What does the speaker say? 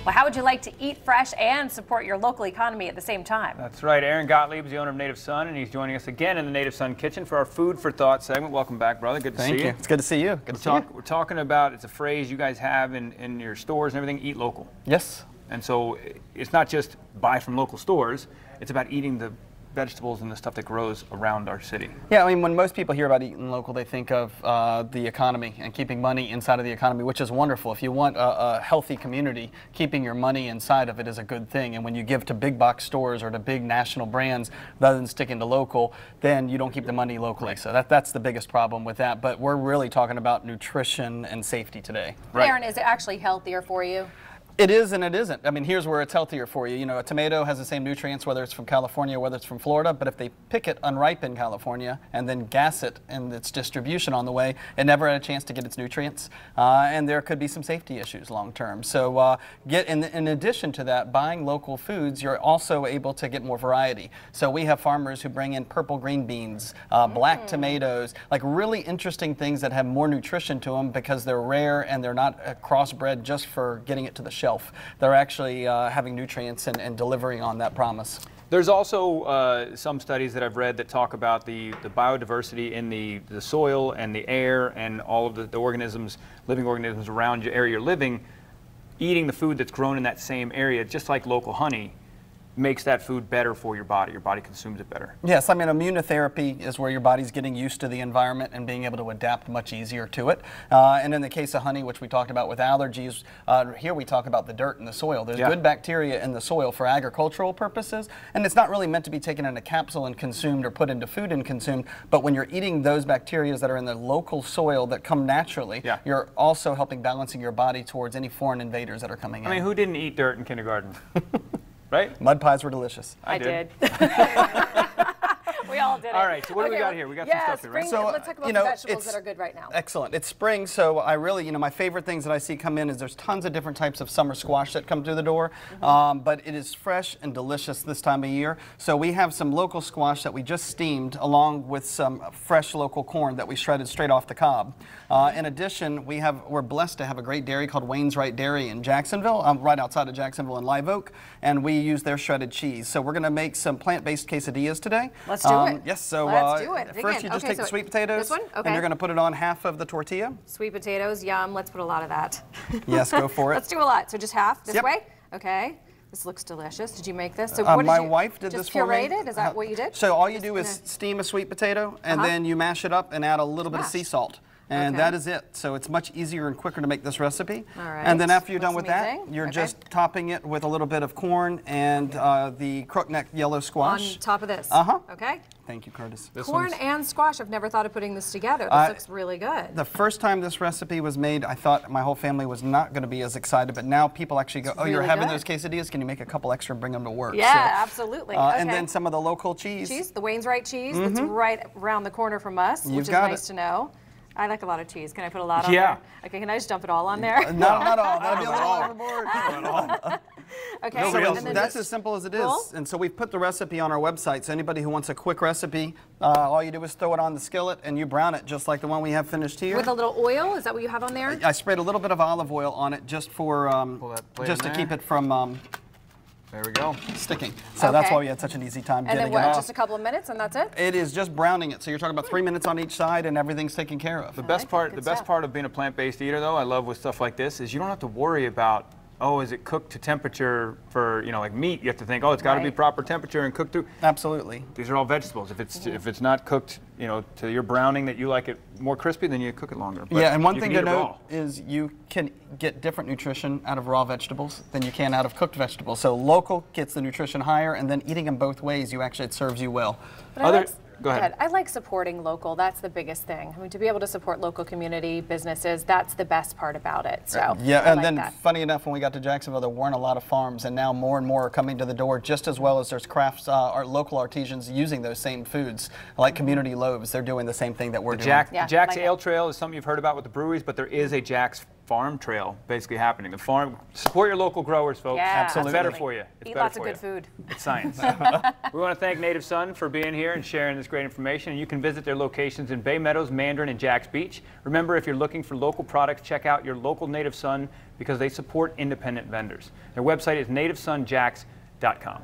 Well, how would you like to eat fresh and support your local economy at the same time? That's right. Aaron Gottlieb is the owner of Native Son, and he's joining us again in the Native Son Kitchen for our Food for Thought segment. Welcome back, brother. Good to see you. Thank you. It's good to see you. Good to see you. We're talking about, it's a phrase you guys have in your stores and everything, eat local. Yes. And so it's not just buy from local stores, it's about eating the vegetables and the stuff that grows around our city. Yeah, I mean, when most people hear about eating local, they think of the economy and keeping money inside of the economy, which is wonderful. If you want a healthy community, keeping your money inside of it is a good thing. And when you give to big box stores or to big national brands rather than sticking to local, then you don't keep the money locally. Right. So that's the biggest problem with that. But we're really talking about nutrition and safety today. Right. Aaron, is it actually healthier for you? It is and it isn't. I mean, here's where it's healthier for you. You know, a tomato has the same nutrients whether it's from California or whether it's from Florida, but if they pick it unripe in California and then gas it in its distribution on the way, it never had a chance to get its nutrients, and there could be some safety issues long term. So in addition to that, buying local foods, you're also able to get more variety. So we have farmers who bring in purple green beans, black tomatoes, like really interesting things that have more nutrition to them because they're rare and they're not crossbred just for getting it to the shelf. They're actually having nutrients and delivering on that promise. There's also some studies that I've read that talk about the biodiversity in the soil and the air and all of the organisms, living organisms around your area you're living. Eating the food that's grown in that same area, just like local honey, makes that food better for your body. Your body consumes it better. Yes, I mean, immunotherapy is where your body's getting used to the environment and being able to adapt much easier to it. And in the case of honey, which we talked about with allergies, here we talk about the dirt and the soil. There's good bacteria in the soil for agricultural purposes, and it's not really meant to be taken in a capsule and consumed or put into food and consumed, but when you're eating those bacteria that are in the local soil that come naturally, you're also helping balancing your body towards any foreign invaders that are coming in. I mean, who didn't eat dirt in kindergarten? Right? Mud pies were delicious. I did. We all did it. All right, so what do we got here? We got some stuff here, right? So, let's talk about the vegetables that are good right now. Excellent. It's spring, so I really, my favorite things that I see come in is there's tons of different types of summer squash that come through the door, but it is fresh and delicious this time of year. So we have some local squash that we just steamed along with some fresh local corn that we shredded straight off the cob. In addition, we're blessed to have a great dairy called Wayne's Right Dairy in Jacksonville, right outside of Jacksonville in Live Oak, and we use their shredded cheese. So we're going to make some plant-based quesadillas today. Let's do it. Yes, so let's do it. first you just take the sweet potatoes, and you're going to put it on half of the tortilla. Sweet potatoes, yum. Let's put a lot of that. Yes, go for it. Let's do a lot. So just half this way? Okay. This looks delicious. Did you make this? So what my wife did this for me. Just pureed it? Is that what you did? So all you do is steam a sweet potato, and then you mash it up and add a little bit of sea salt. And that is it. So it's much easier and quicker to make this recipe. All right. And then after you're done with that, you're just topping it with a little bit of corn and the crookneck yellow squash. On top of this? Okay. Thank you, Curtis. Corn and squash. I've never thought of putting this together. This looks really good. The first time this recipe was made, I thought my whole family was not going to be as excited, but now people actually go, oh, you're having those quesadillas? Can you make a couple extra and bring them to work? Yeah, absolutely. And then some of the local cheese. The Wayne's Right cheese that's right around the corner from us, which is nice to know. I like a lot of cheese. Can I put a lot on there? Okay, can I just dump it all on there? Not all. That'd be a little overboard. Okay, so that's as simple as it is. And so we've put the recipe on our website. So anybody who wants a quick recipe, all you do is throw it on the skillet and you brown it just like the one we have finished here. With a little oil? Is that what you have on there? I sprayed a little bit of olive oil on it just for to keep it from there we go. Sticking. So that's why we had such an easy time getting it off. And then what, just a couple of minutes and that's it? It is just browning it. So you're talking about 3 minutes on each side and everything's taken care of. The best part of being a plant-based eater though, I love with stuff like this, is you don't have to worry about, oh, is it cooked to temperature for, like meat? You have to think, oh, it's got to be proper temperature and cooked through. Absolutely. These are all vegetables. If it's not cooked, to your browning that you like it more crispy, then you cook it longer. But and one thing to note is you can get different nutrition out of raw vegetables than you can out of cooked vegetables. So local gets the nutrition higher, and then eating them both ways, it serves you well. Go ahead. I like supporting local. That's the biggest thing. I mean, to be able to support local community businesses, that's the best part about it. So funny enough, when we got to Jacksonville, there weren't a lot of farms, and now more and more are coming to the door. Just as well as there's crafts, our local artisans using those same foods, like community loaves. They're doing the same thing that we're doing. The Jack's Ale Trail is something you've heard about with the breweries, but there is a Jack's farm trail basically happening. The farm, support your local growers, folks. Yeah, absolutely. It's better for you. It's Eat better lots of for good you. food. It's science. We want to thank Native Sun for being here and sharing this great information. And you can visit their locations in Bay Meadows, Mandarin, and Jacks Beach. Remember, if you're looking for local products, check out your local Native Sun because they support independent vendors. Their website is nativesunjacks.com.